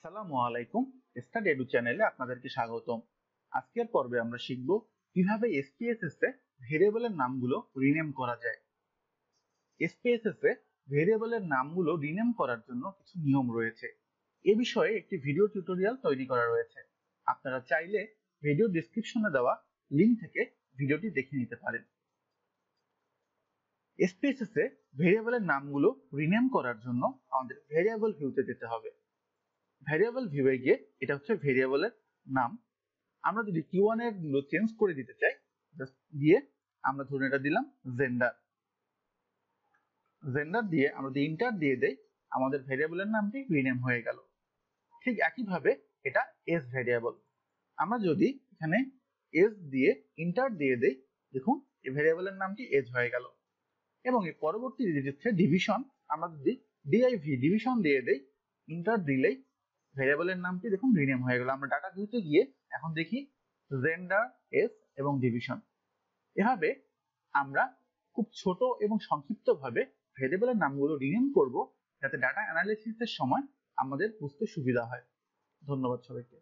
আসসালামু আলাইকুম। Study edu চ্যানেলে আপনাদেরকে স্বাগতম। আজকের পর্বে আমরা শিখব কিভাবে এসপিএসএস এ ভেরিয়েবলের নামগুলো রিনেম করা যায়। এসপিএসএস এ ভেরিয়েবলের নামগুলো রিনেম করার জন্য কিছু নিয়ম রয়েছে। এ বিষয়ে একটি ভিডিও টিউটোরিয়াল তৈরি করা রয়েছে। আপনারা চাইলে ভিডিও ডেসক্রিপশনে দেওয়া লিংক থেকে ভিডিওটি দেখে নিতে পারেন। এসপিএসএস এ ভেরিয়েবলের নামগুলো রিনেম করার জন্য আমাদের ভেরিয়েবল ভিউতে যেতে হবে। ভেরিয়েবল ভিউয়ে গিয়ে এটা হচ্ছে ভেরিয়েবলের নাম। আমরা যদি q1 এর গুলো চেঞ্জ করে দিতে চাই, জাস্ট দিয়ে আমরা ধরুন এটা দিলাম জেন্ডার। জেন্ডার দিয়ে আমরা যদি ইন্টার দিয়ে দেই, আমাদের ভেরিয়েবলের নামটি রিনেম হয়ে গেল। ঠিক একইভাবে এটা এজ ভেরিয়েবল। আমরা যদি এখানে এজ দিয়ে ইন্টার দিয়ে দেই, দেখুন এই ভেরিয়েবলের নামটি এজ হয়ে গেল। এবং এই পরবর্তী যেটি হচ্ছে ডিভিশন, আমরা যদি ডিভিশন দিয়ে দেই, ইন্টার দিলেই ভেরিয়েবলের নামটি দেখুন রিনেম হয়ে গেল। আমরা ডাটা ভিউতে গিয়ে এখন দেখি জেন্ডার, এজ এবং ডিভিশন। এভাবে আমরা খুব ছোট এবং সংক্ষিপ্তভাবে ভেরিয়েবলের নামগুলো রিনেম করব, যাতে ডাটা অ্যানালিসিসের সময় আমাদের বুঝতে সুবিধা হয়। ধন্যবাদ সবাইকে।